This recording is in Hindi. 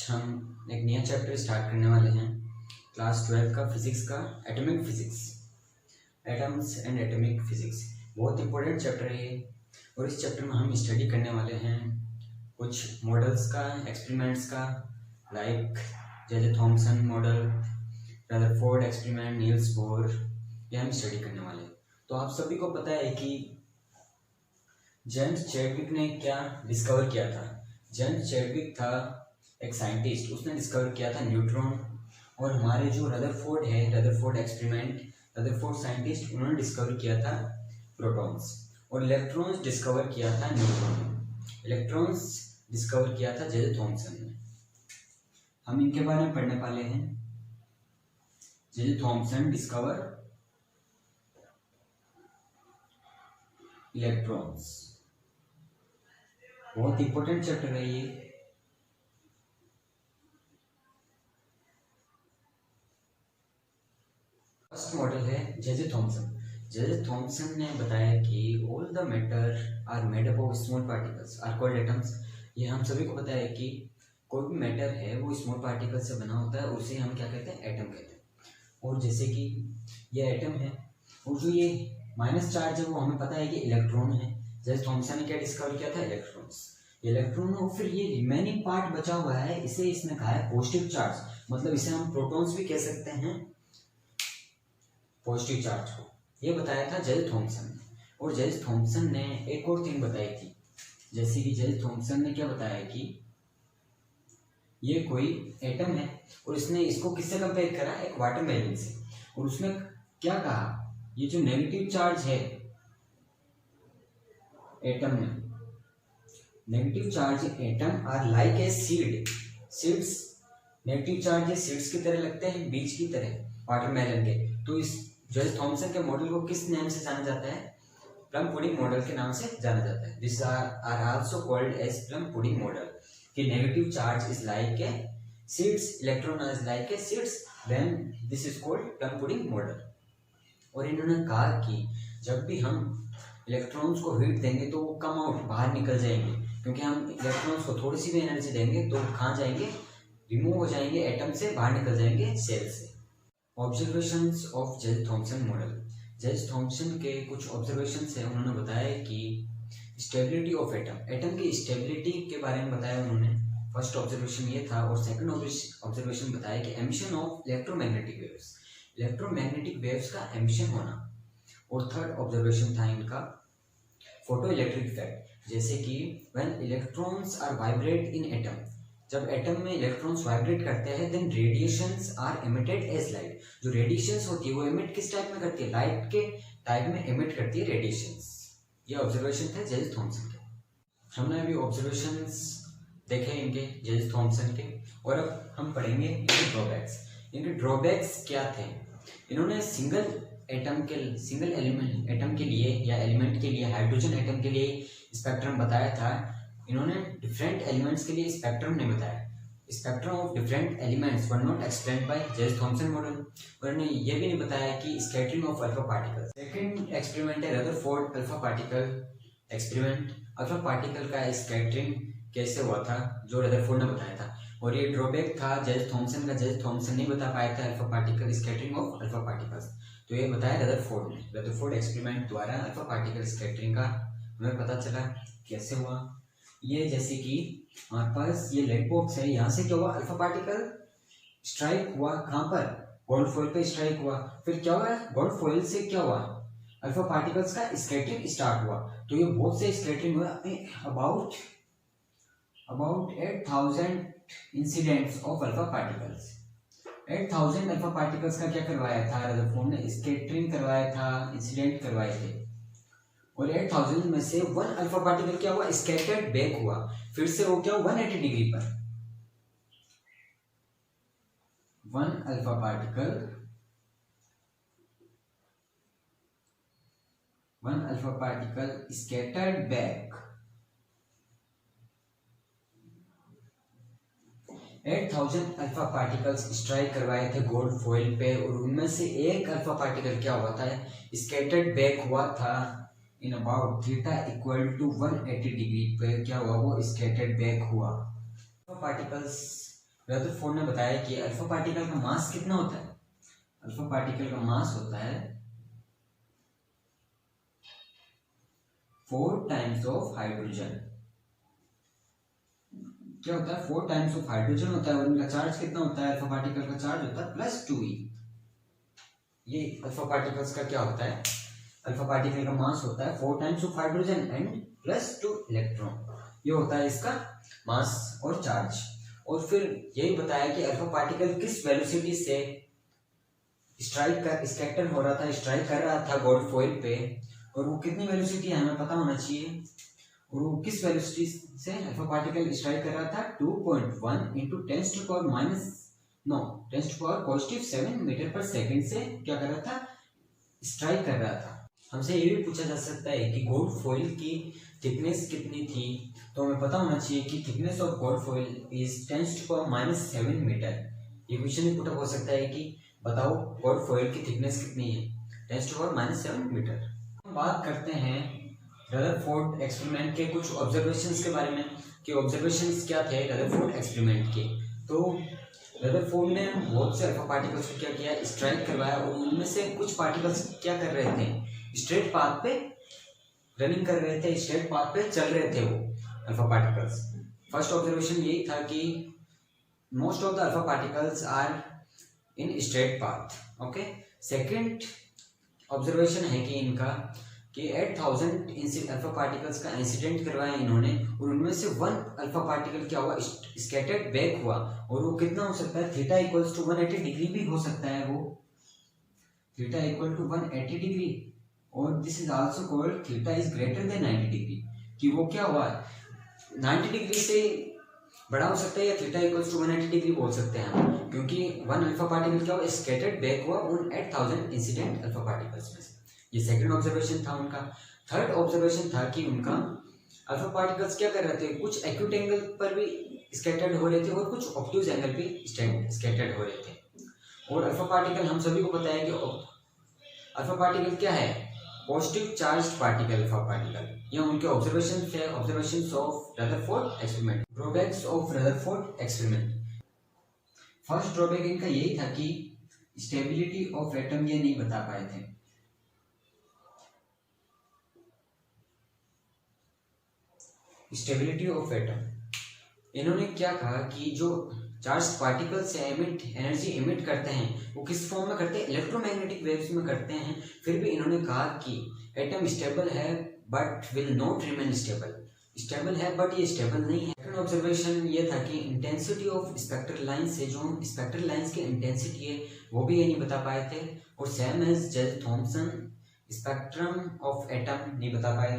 हम एक नया चैप्टर स्टार्ट करने वाले हैं क्लास 12 का फिजिक्स का atomic physics, atoms and atomic physics. बहुत इंपॉर्टेंट चैप्टर है ये, और इस चैप्टर में हम स्टडी करने वाले हैं कुछ मॉडल्स का, एक्सपेरिमेंट्स का, लाइक जैसे Thompson model, Rutherford experiment, Niels Bohr, ये हम स्टडी करने वाले हैं। तो आप सभी को पता है कि जेम्स चैडविक ने क्या डिस्कवर किया था। जेम्स चैडविक था एक साइंटिस्ट, उसने डिस्कवर किया था न्यूट्रॉन। और हमारे जो रदरफोर्ड है, रदरफोर्ड एक्सपेरिमेंट, रदरफोर्ड साइंटिस्ट, उन्होंने डिस्कवर किया था प्रोटॉन्स। और इलेक्ट्रॉन्स डिस्कवर किया था न्यूट्रॉन। इलेक्ट्रॉन्स डिस्कवर किया था जे थॉमसन ने। हम इनके बारे में पढ़ने वाले हैं। जे थॉमसन डिस्कवर इलेक्ट्रॉन्स, बहुत इंपॉर्टेंट चैप्टर है ये। फर्स्ट मॉडल है जे थॉमसन। जे थॉमसन ने बताया कि all the matter are made up of small particles are called atoms. ये हम सभी को पता है कि कोई भी मैटर है वो स्मॉल पार्टिकल से बना होता है, उसे हम क्या कहते हैं, एटम कहते हैं। और जैसे कि ये एटम है, और जो ये माइनस चार्ज है वो हमें पता है कि इलेक्ट्रॉन है। जे थॉमसन ने क्या डिस्कवर किया था, इलेक्ट्रॉन्स। इलेक्ट्रॉन, और फिर ये रिमेनिंग पार्ट बचा हुआ है, इसे इसने कहा है पॉजिटिव चार्ज, मतलब इसे हम प्रोटॉन्स भी कह सकते हैं, पॉजिटिव चार्ज को। ये बताया था जे थॉमसन ने। और जे थॉमसन ने एक और थिंग बताई थी, जैसे कि जे थॉमसन ने क्या बताया कि ये कोई एटम है, और इसने इसको किससे कंपेयर करा, एक वाटरमेलन से। और उसमें क्या कहा, ये जो नेगेटिव चार्ज है एटम में, negative charge atom are like a seed. Seeds, negative charge है सीड्स की तरह लगते हैं, बीज की तरह वाटरमेलन के। तो इस जे थॉमसन के मॉडल को किस नाम से जाना जाता है, प्लम पुडिंग मॉडल के नाम से जाना जाता है। This are also called as plum pudding model. कि negative charge is like a seeds, electron is like a seeds, then this is called plum pudding model. और इन्होंने कहा कि जब भी हम इलेक्ट्रॉन्स को हीट देंगे तो वो कम आउट बाहर निकल जाएंगे, क्योंकि हम इलेक्ट्रॉन्स को थोड़ी सी भी एनर्जी देंगे तो कहाँ जाएंगे, रिमूव हो जाएंगे, एटम से बाहर निकल जाएंगे, सेल से। Observations of J Thomson model. J Thomson के कुछ ऑब्जर्वेशंस है, उन्होंने बताया कि स्टेबिलिटी ऑफ एटम, एटम की स्टेबिलिटी के बारे में बताया उन्होंने। फर्स्ट ऑब्जर्वेशन ये था। और सेकंड ऑब्जर्वेशन बताया कि emission of electromagnetic waves, electromagnetic waves का एमिशन होना। और थर्ड ऑब्जर्वेशन था इनका फोटो इलेक्ट्रिक इफेक्ट, जैसे कि when electrons are vibrate in atom, जब एटम में इलेक्ट्रॉन्स वाइब्रेट करते हैं, then radiations are emitted as light. जो रेडिएशंस होती है वो एमिट किस टाइप में करती है, लाइट के टाइप में एमिट करती है रेडिएशंस। ये ऑब्जर्वेशन थे जे थॉमसन के। हमने अभी ऑब्जर्वेशंस देखे इनके, जे थॉमसन के। और अब हम पढ़ेंगे इनके ड्रॉबैक्स। इनके ड्रॉबैक्स क्या थे, इन्होंने सिंगल एलिमेंट एटम के लिए या एलिमेंट के लिए, हाइड्रोजन एटम के लिए स्पेक्ट्रम बताया था। इन्होंने डिफरेंट एलिमेंट्स के लिए स्पेक्ट्रम नहीं बताया। Spectrum of different elements were not explained by J Thomson model. और इन्होंने ये भी नहीं बताया कि scattering of alpha particles. Second experiment है Rutherford alpha particle experiment. Alpha particle का स्कैटरिंग कैसे हुआ था, जो रदरफोर्ड ने बताया था। और ये ड्रॉबैक था जे थॉमसन का, जे थॉमसन नहीं बता पाया था alpha particle, scattering of alpha particles. तो ये बताया रदरफोर्ड ने। रदरफोर्ड एक्सपेरिमेंट द्वारा अल्फा पार्टिकल स्कैटरिंग का हमें पता चला कैसे हुआ। ये जैसे कि हमारे पास ये लेड बॉक्स है, यहाँ से क्या हुआ, अल्फा पार्टिकल स्ट्राइक हुआ, कहाँ पर, गोल्ड फॉइल पे स्ट्राइक हुआ। फिर क्या हुआ, गोल्ड फॉइल से क्या हुआ, अल्फा पार्टिकल्स का स्कैटरिंग स्टार्ट हुआ। तो ये बहुत से स्कैटरिंग हुआ, about 8000 incidents of alpha particles. 8000 alpha particles का क्या करवाया था रदरफोर्ड ने, स्कैटरिंग करवाया था, इंसिडेंट करवाए थे। और 8000 में से 1 अल्फा पार्टिकल क्या हुआ, स्कैटर्ड बैक हुआ, फिर से वो क्या हुआ 180 डिग्री पर। 1 alpha particle scattered back. 8000 alpha particles strike करवाए थे गोल्ड फॉइल पे, और उनमें से एक अल्फा पार्टिकल क्या हुआ था, स्कैटर्ड बैक हुआ था in about theta equal to 180 degree पे। क्या हुआ, वो स्कैटर्ड बैक हुआ। पार्टिकल्स रदरफोर्ड ने बताया कि अल्फा पार्टिकल का मास कितना होता है। अल्फा पार्टिकल का मास होता है 4 टाइम्स ऑफ हाइड्रोजन। क्या होता है, 4 टाइम्स ऑफ हाइड्रोजन होता है, और इनका चार्ज कितना होता है, अल्फा पार्टिकल का चार्ज होता है +2e। ये अल्फा पार्टिकल्स का क्या होता है, अल्फा पार्टिकल का मास होता है 4 times of hydrogen and +2 electron. ये होता है इसका मास और चार्ज। और फिर यही बताया कि अल्फा पार्टिकल किस वेलोसिटी से स्कैटर हो रहा था, स्ट्राइक कर रहा था गोल्ड फॉइल पे, और वो कितनी वेलोसिटी है हमें पता होना चाहिए। और वो किस वेलोसिटी से अल्फा पार्टिकल स्ट्राइक कर रहा था, 2.1 इंटू 10⁻⁻7 मीटर पर सेकंड से क्या कर रहा था, स्ट्राइक कर रहा था। हमसे ये भी पूछा जा सकता है कि गोल्ड फॉइल की थिकनेस कितनी थी, तो हमें पता होना चाहिए कि thickness of gold foil is 10⁻⁻7 metre. ये क्वेश्चन भी पुट अप हो सकता है कि बताओ गोल्ड फॉइल की थिकनेस कितनी है, 10⁻⁻7 मीटर। हम बात करते हैं रदरफोर्ड एक्सपेरिमेंट के कुछ ऑब्जर्वेशंस के बारे में कि ऑब्जर्वेशंस क्या थे रदरफोर्ड एक्सपेरिमेंट के। तो रदरफोर्ड ने बहुत से अल्फा पार्टिकल्स को क्या किया, स्ट्राइक करवाया, और उनमें से कुछ पार्टिकल्स क्या कर रहे थे, स्ट्रेट पाथ पे रनिंग कर रहे थे, स्ट्रेट पाथ पे चल रहे थे वो अल्फा पार्टिकल्स। फर्स्ट ऑब्जर्वेशन यही था कि most of the alpha particles are in straight path. Okay, second observation है कि इनका कि 8000 अल्फा पार्टिकल्स का इंसिडेंट करवाया इन्होंने, और उनमें से 1 अल्फा पार्टिकल क्या हुआ, स्कैटर्ड बैक हुआ, और वो कितना हो सकता है, थीटा इक्वल्स टू 180 डिग्री भी हो सकता है, वो थीटा इक्वल टू 180 डिग्री, और this is also called theta is greater than 90 degree, कि वो क्या हुआ 90 डिग्री से बड़ा हो सकता है, या थीटा इक्वल्स टू 180 डिग्री बोल सकते हैं हम, क्योंकि 1 अल्फा पार्टिकल क्या हुआ, स्कैटर्ड बैक हुआ उन 8000 इंसिडेंट अल्फा पार्टिकल्स में से। ये सेकंड ऑब्जर्वेशन था उनका। थर्ड ऑब्जर्वेशन था कि उनका अल्फा पार्टिकल्स क्या कर रहे थे, कुछ एक्यूट एंगल पर भी स्कैटर्ड हो रहे थे, और कुछ ऑब्ट्यूज एंगल पे स्कैटर्ड हो रहे थे। और अल्फा पार्टिकल हम सभी को पता है कि अल्फा पार्टिकल क्या है, positive charged particle alpha particle. ये उनके observations of Rutherford experiment. Drawbacks of Rutherford experiment. First drawback इनका यही था कि स्टेबिलिटी ऑफ एटम ये नहीं बता पाए थे। स्टेबिलिटी ऑफ एटम, इन्होंने क्या कहा कि जो चार्ज पार्टिकल से एनर्जी इमिट करते हैं वो किस फॉर्म में करते हैं, इलेक्ट्रोमैग्नेटिक वेव्स में करते हैं। फिर भी इन्होंने कहा कि एटम स्टेबल है but will not remain stable, stable है बट ये स्टेबल नहीं है। सेकंड ऑब्जर्वेशन ये था कि इंटेंसिटी ऑफ स्पेक्ट्रल लाइंस है, जो स्पेक्ट्रल लाइंस की इंटेंसिटी है वो भी ये नहीं बता पाए थे। और सेम एज जज थॉमसन स्पेक्ट्रम ऑफ एटम नहीं बता पाए।